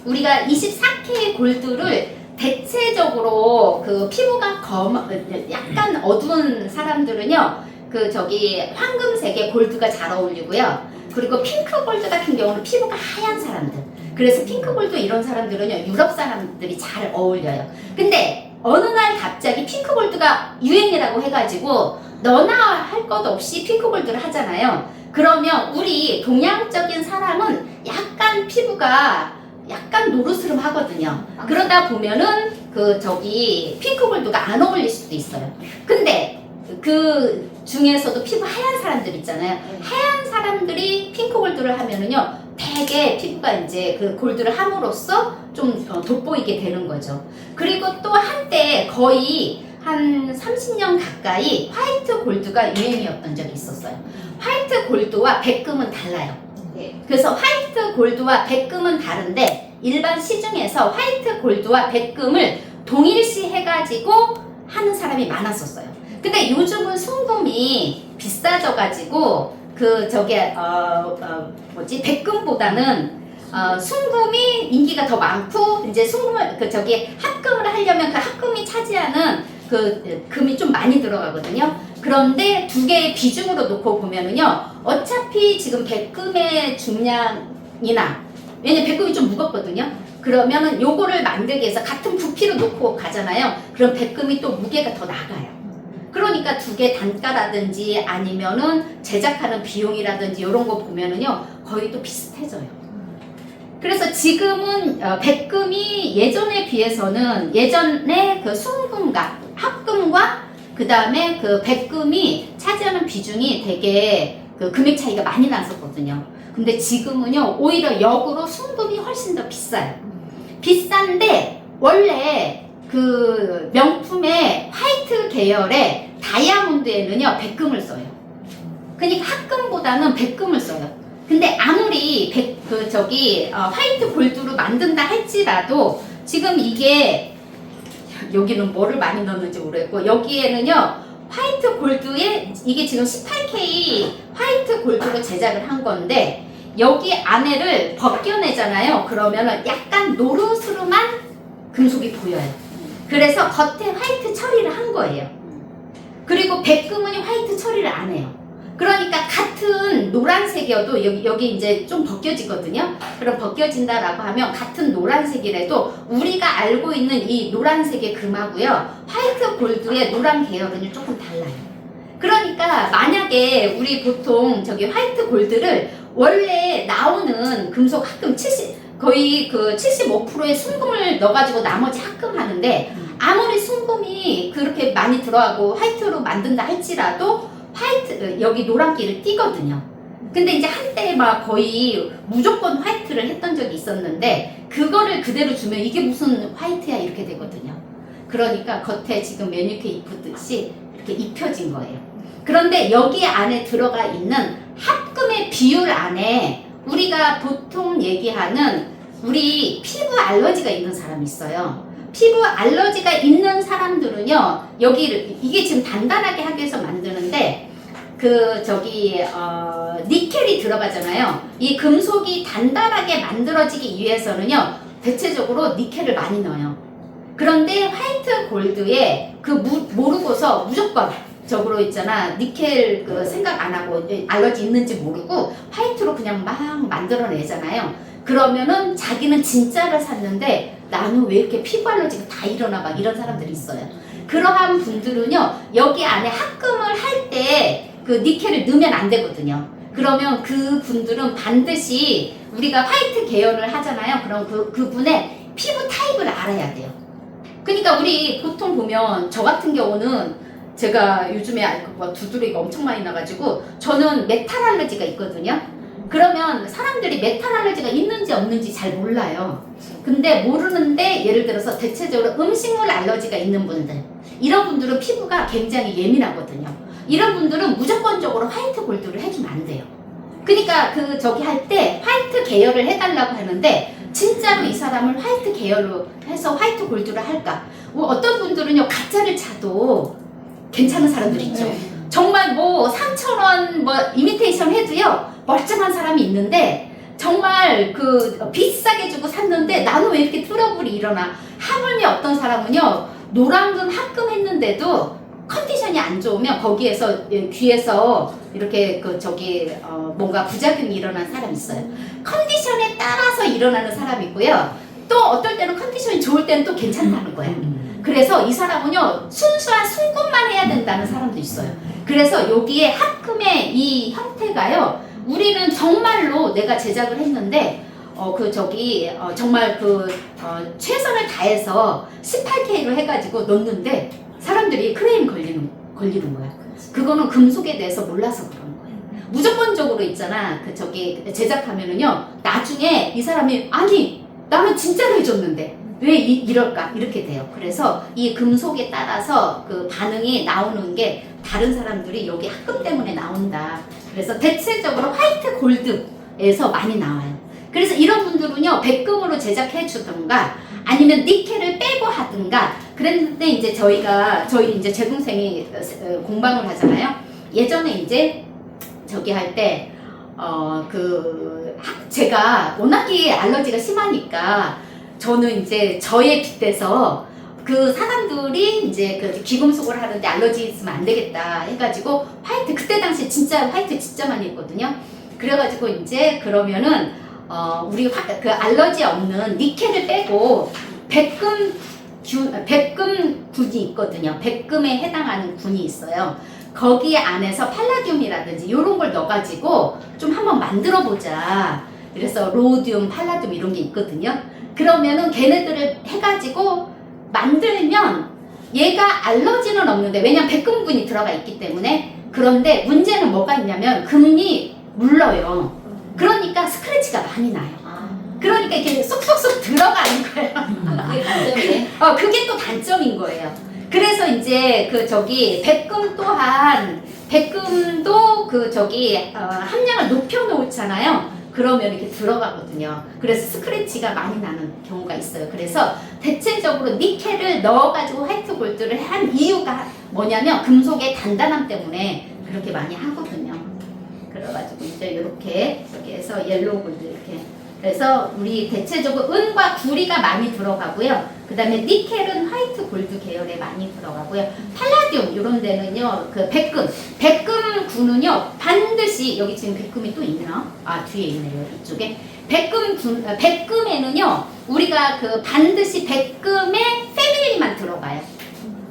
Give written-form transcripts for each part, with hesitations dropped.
우리가 24K 골드를 대체적으로 그 피부가 약간 어두운 사람들은요, 그 저기 황금색의 골드가 잘 어울리고요. 그리고 핑크 골드 같은 경우는 피부가 하얀 사람들. 그래서 핑크 골드 이런 사람들은요, 유럽 사람들이 잘 어울려요. 근데 어느 날 갑자기 핑크 골드가 유행이라고 해가지고 너나 할 것 없이 핑크 골드를 하잖아요. 그러면 우리 동양적인 사람은 약간 피부가 약간 노르스름하거든요. 그러다 보면은 그 저기 핑크 골드가 안 어울릴 수도 있어요. 근데 그 중에서도 피부 하얀 사람들 있잖아요. 하얀 사람들이 핑크 골드를 하면은요, 되게 피부가 이제 그 골드를 함으로써 좀 돋보이게 되는 거죠. 그리고 또 한때 거의 한 30년 가까이 화이트 골드가 유행이었던 적이 있었어요. 화이트 골드와 백금은 달라요. 그래서 화이트 골드와 백금은 다른데 일반 시중에서 화이트 골드와 백금을 동일시 해가지고 하는 사람이 많았었어요. 근데 요즘은 순금이 비싸져가지고 그 저기 백금보다는 순금이 인기가 더 많고, 이제 순금을 그 저기 합금을 하려면 그 합금이 차지하는 그 금이 좀 많이 들어가거든요. 그런데 두 개의 비중으로 놓고 보면은요, 어차피 지금 백금의 중량이나, 왜냐면 백금이 좀 무겁거든요. 그러면은 요거를 만들기 위해서 같은 부피로 놓고 가잖아요. 그럼 백금이 또 무게가 더 나가요. 그러니까 두 개 단가라든지 아니면은 제작하는 비용이라든지 이런 거 보면은요, 거의 또 비슷해져요. 그래서 지금은 백금이 예전에 비해서는, 예전에 그 순금과 합금과 그 다음에 그 백금이 차지하는 비중이 되게 그 금액 차이가 많이 났었거든요. 근데 지금은요, 오히려 역으로 순금이 훨씬 더 비싸요. 비싼데 원래 그 명품의 화이트 계열의 다이아몬드에는요, 백금을 써요. 그러니까 합금보다는 백금을 써요. 근데 아무리 화이트 골드로 만든다 할지라도 지금 이게, 여기는 뭐를 많이 넣는지 모르겠고, 여기에는요, 화이트 골드에 이게 지금 18K 화이트 골드로 제작을 한 건데, 여기 안에를 벗겨내잖아요. 그러면은 약간 노르스름한 금속이 보여요. 그래서 겉에 화이트 처리를 한 거예요. 그리고 백금은 화이트 처리를 안 해요. 그러니까 같은 노란색이어도 여기 이제 좀 벗겨지거든요. 그럼 벗겨진다라고 하면 같은 노란색이라도 우리가 알고 있는 이 노란색의 금하고요, 화이트 골드의 노란 계열은 조금 달라요. 그러니까 만약에 우리 보통 저기 화이트 골드를 원래 나오는 금속 합금 거의 그 75%의 순금을 넣어가지고 나머지 합금하는데, 아무리 순금이 그렇게 많이 들어가고 화이트로 만든다 할지라도 화이트 여기 노란기를 띄거든요. 근데 이제 한때 막 거의 무조건 화이트를 했던 적이 있었는데, 그거를 그대로 주면 이게 무슨 화이트야 이렇게 되거든요. 그러니까 겉에 지금 매니큐어 입듯이 이렇게 입혀진 거예요. 그런데 여기 안에 들어가 있는 합금의 비율 안에 우리가 보통 얘기하는, 우리 피부 알러지가 있는 사람이 있어요. 피부 알러지가 있는 사람들은요, 이게 지금 단단하게 하기 위해서 만드는데, 니켈이 들어가잖아요. 이 금속이 단단하게 만들어지기 위해서는요, 대체적으로 니켈을 많이 넣어요. 그런데 화이트 골드에 모르고서 무조건 적으로 있잖아, 니켈 생각 안 하고 알러지 있는지 모르고 화이트로 그냥 막 만들어내잖아요. 그러면은 자기는 진짜를 샀는데 나는 왜 이렇게 피부 알러지가 다 일어나, 막 이런 사람들이 있어요. 그러한 분들은요, 여기 안에 합금을 할 때 그 니켈을 넣으면 안 되거든요. 그러면 그 분들은 반드시 우리가 화이트 계열을 하잖아요. 그럼 그분의 피부 타입을 알아야 돼요. 그러니까 우리 보통 보면, 저 같은 경우는 제가 요즘에 두드러기가 엄청 많이 나가지고 저는 메탈 알러지가 있거든요. 그러면 사람들이 메탈 알러지가 있는지 없는지 잘 몰라요. 근데 모르는데, 예를 들어서 대체적으로 음식물 알러지가 있는 분들, 이런 분들은 피부가 굉장히 예민하거든요. 이런 분들은 무조건적으로 화이트 골드를 해주면 안 돼요. 그러니까 할 때 화이트 계열을 해달라고 하는데, 진짜로 이 사람을 화이트 계열로 해서 화이트 골드를 할까? 어떤 분들은요, 가짜를 차도 괜찮은 사람들 있죠. 정말 3,000원 이미테이션 해도요, 멀쩡한 사람이 있는데, 정말 비싸게 주고 샀는데 나는 일어나. 하물며 어떤 사람은요, 노란금 합금했는데도 컨디션이 안 좋으면 거기에서 귀에서 이렇게 뭔가 부작용이 일어난 사람이 있어요. 컨디션에 따라서 일어나는 사람이 있고요. 또 어떨 때는 컨디션이 좋을 때는 또 괜찮다는 거예요. 그래서 이 사람은요, 순수한 순금만 해야 된다는 사람도 있어요. 그래서 여기에 합금의 이 형태가요, 우리는 정말로 내가 제작을 했는데 정말 최선을 다해서 18K로 해가지고 넣는데 사람들이 크레임 걸리는 거야. 그거는 금속에 대해서 몰라서 그런 거예요. 무조건적으로 있잖아. 제작하면은요, 나중에 이 사람이 아니 나는 진짜로 해줬는데 왜 이럴까 이렇게 돼요. 그래서 이 금속에 따라서 그 반응이 나오는 게 다른 사람들이 여기 합금 때문에 나온다. 그래서 대체적으로 화이트 골드에서 많이 나와요. 그래서 이런 분들은요, 백금으로 제작해 주던가 아니면 니켈을 빼고 하든가. 그랬는데 이제 저희 이제 제공생이 공방을 하잖아요. 예전에 이제 할 때 제가 워낙에 알러지가 심하니까 저는 이제 저에 빗대서 그 사람들이 이제 귀금속을 하는데 알러지 있으면 안 되겠다 해가지고 화이트, 그때 당시에 진짜 화이트 진짜 많이 했거든요. 그래가지고 이제 그러면은 우리 그 알러지 없는 니켈을 빼고 백금군이 있거든요. 백금에 해당하는 군이 있어요. 거기 안에서 팔라듐이라든지 이런 걸 넣어가지고 좀 한번 만들어 보자. 그래서 로디움, 팔라듐 이런 게 있거든요. 그러면은 걔네들을 해가지고 만들면 얘가 알러지는 없는데, 왜냐면 백금군이 들어가 있기 때문에. 그런데 문제는 뭐가 있냐면 금이 물러요. 그러니까 스크래치가 많이 나요. 그러니까 이렇게 쏙쏙쏙 들어가는 거예요. 그게 단점이네. 그게 또 단점인 거예요. 그래서 이제 백금 또한, 백금도 함량을 높여 놓잖아요. 그러면 이렇게 들어가거든요. 그래서 스크래치가 많이 나는 경우가 있어요. 그래서 대체적으로 니켈을 넣어가지고 화이트 골드를 한 이유가 뭐냐면 금속의 단단함 때문에 그렇게 많이 하거든요. 그래가지고 이제 이렇게 해서 옐로우 골드 이렇게. 그래서 우리 대체적으로 은과 구리가 많이 들어가고요. 그 다음에 니켈은 화이트 골드 계열에 많이 들어가고요. 팔라듐 이런 데는요, 백금군은요 반드시, 여기 지금 백금이 또 있나? 뒤에 있네요, 이쪽에. 백금에는요 우리가 반드시 백금의 패밀리만 들어가요.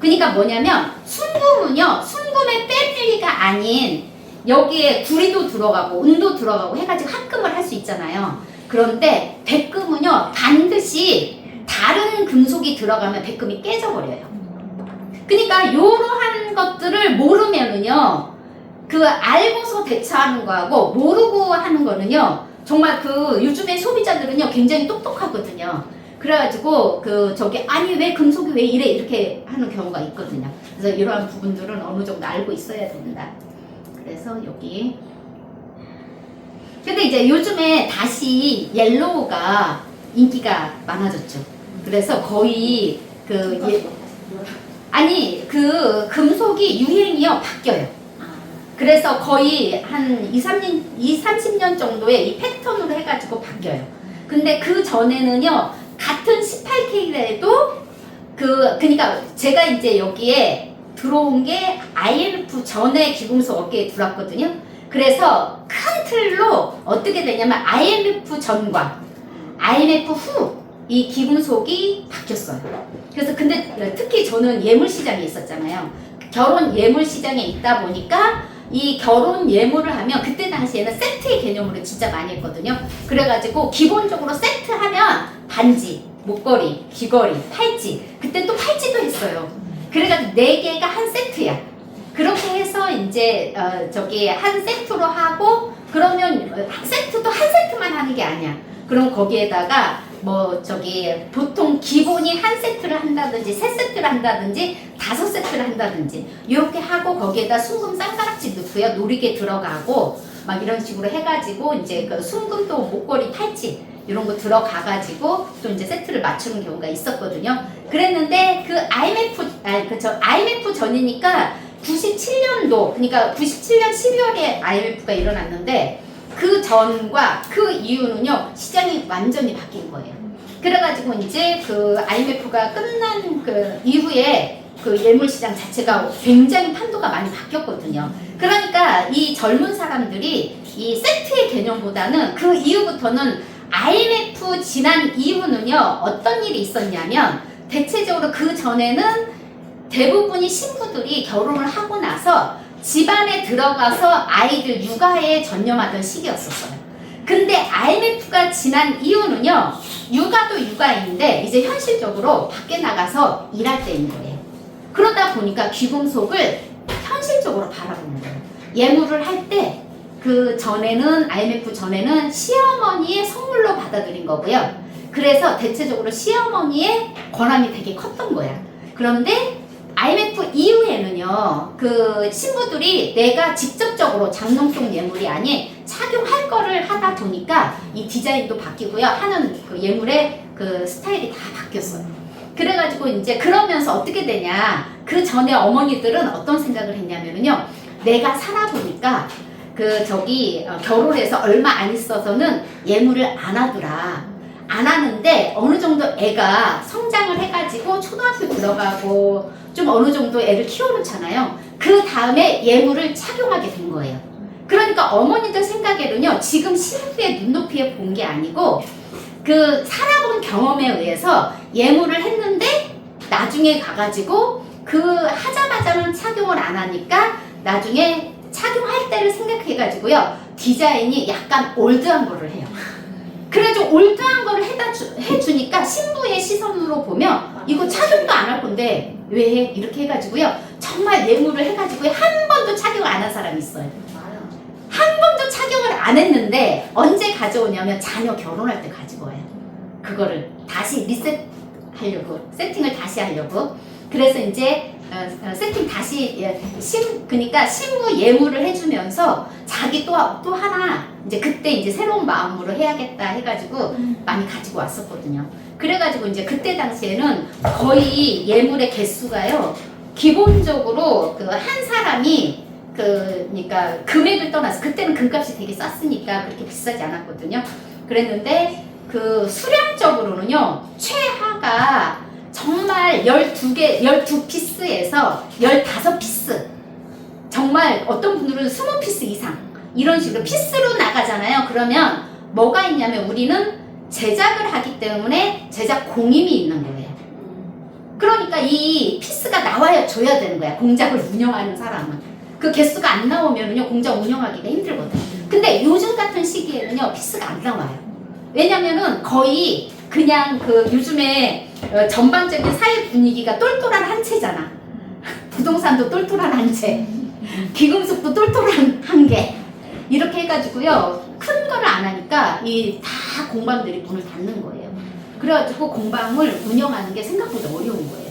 그러니까 뭐냐면 순금은요, 순금의 패밀리가 아닌 여기에 구리도 들어가고 은도 들어가고 해가지고 합금을 할 수 있잖아요. 그런데 백금은요, 반드시 다른 금속이 들어가면 백금이 깨져버려요. 그러니까 이러한 것들을 모르면은요, 알고서 대처하는 거하고 모르고 하는 거는요, 정말 요즘에 소비자들은요 굉장히 똑똑하거든요. 그래가지고 아니 왜 금속이 왜 이래 이렇게 하는 경우가 있거든요. 그래서 이러한 부분들은 어느 정도 알고 있어야 된다. 그래서 여기. 근데 이제 요즘에 다시 옐로우가 인기가 많아졌죠. 그래서 거의 금속이 유행이요 바뀌어요. 그래서 거의 한 30년 정도의 이 패턴으로 해가지고 바뀌어요. 근데 그 전에는요, 같은 18K라도 그러니까 제가 이제 여기에 들어온 게 IMF 전에 귀금속 업계에 들어왔거든요. 그래서 큰 틀로 어떻게 되냐면 IMF 전과 IMF 후 이 귀금속이 바뀌었어요. 그래서 근데 특히 저는 예물 시장에 있었잖아요. 결혼 예물 시장에 있다 보니까 이 결혼 예물을 하면 그때 당시에는 세트의 개념으로 진짜 많이 했거든요. 그래가지고 기본적으로 세트하면 반지, 목걸이, 귀걸이, 팔찌. 그때 또 팔찌도 했어요. 그래가지고 4개가 한 세트야. 그렇게 해서 이제 한 세트로 하고, 그러면 세트도 한 세트만 하는 게 아니야. 그럼 거기에다가 보통 기본이 한 세트를 한다든지 3세트를 한다든지 5세트를 한다든지 이렇게 하고, 거기에다 순금 쌍가락지 넣고요, 놀이개 들어가고 막 이런 식으로 해가지고 이제 순금도 목걸이, 팔찌 이런 거 들어가가지고 또 이제 세트를 맞추는 경우가 있었거든요. 그랬는데 IMF 전이니까 97년도, 그러니까 97년 12월에 IMF가 일어났는데 그 전과 그 이후는요, 시장이 완전히 바뀐 거예요. 그래가지고 이제 그 IMF가 끝난 그 이후에 그 예물시장 자체가 굉장히 판도가 많이 바뀌었거든요. 그러니까 이 젊은 사람들이 이 세트의 개념보다는 그 이후부터는 IMF 지난 이후는요, 어떤 일이 있었냐면 대체적으로 그 전에는 대부분이 신부들이 결혼을 하고 나서 집안에 들어가서 아이들 육아에 전념하던 시기였었어요. 근데 IMF가 지난 이후는요, 육아도 육아인데 이제 현실적으로 밖에 나가서 일할 때인 거예요. 그러다 보니까 귀금속을 현실적으로 바라보는 거예요. 예물을 할 때 그 전에는 IMF 전에는 시어머니의 선물로 받아들인 거고요. 그래서 대체적으로 시어머니의 권한이 되게 컸던 거야. 그런데 IMF 이후에는요, 그 신부들이 내가 직접적으로 장롱속 예물이 아닌 착용할 거를 하다 보니까 이 디자인도 바뀌고요, 하는 그 예물의 그 스타일이 다 바뀌었어요. 그래가지고 이제 그러면서 어떻게 되냐, 그 전에 어머니들은 어떤 생각을 했냐면요, 내가 살아보니까 그 결혼해서 얼마 안 있어서는 예물을 안 하더라. 안 하는데 어느 정도 애가 성장을 해가지고 초등학교 들어가고 좀 어느 정도 애를 키워놓잖아요. 그 다음에 예물을 착용하게 된 거예요. 그러니까 어머니들 생각에는요, 지금 신부의 눈높이에 본 게 아니고 그 살아본 경험에 의해서 예물을 했는데 나중에 가가지고 그 하자마자는 착용을 안 하니까 나중에 착용할 때를 생각해가지고요, 디자인이 약간 올드한 거를 해요. 그래가지고 올드한 거를 해주니까 신부의 시선으로 보면 이거 착용도 안 할 건데 왜 해? 이렇게 해가지고요, 정말 예물을 해가지고 한 번도 착용 안 한 사람이 있어요. 한 번도 착용을 안 했는데 언제 가져오냐면 자녀 결혼할 때 가지고 와요. 그거를 다시 리셋하려고, 세팅을 다시 하려고. 그래서 이제 세팅 다시 그러니까 신부 예물을 해주면서 자기 또 하나 이제 그때 이제 새로운 마음으로 해야겠다 해가지고 많이 가지고 왔었거든요. 그래가지고 이제 그때 당시에는 거의 예물의 개수가요, 기본적으로 그 한 사람이 그러니까 금액을 떠나서 그때는 금값이 되게 쌌으니까 그렇게 비싸지 않았거든요. 그랬는데 그 수량적으로는요, 최하가 정말 12피스에서 15피스, 정말 어떤 분들은 20피스 이상 이런 식으로 피스로 나가잖아요. 그러면 뭐가 있냐면 우리는 제작을 하기 때문에 제작 공임이 있는 거예요. 그러니까 이 피스가 나와야 줘야 되는 거야, 공장을 운영하는 사람은. 그 개수가 안 나오면은요, 공장 운영하기가 힘들거든. 근데 요즘 같은 시기에는요, 피스가 안 나와요. 왜냐면은 거의 그냥 그 요즘에 전반적인 사회 분위기가 똘똘한 한 채잖아. 부동산도 똘똘한 한 채, 귀금속도 똘똘한 한 개, 이렇게 해가지고요, 큰 거를 안 하니까 이 다 공방들이 문을 닫는 거예요. 그래가지고 공방을 운영하는 게 생각보다 어려운 거예요.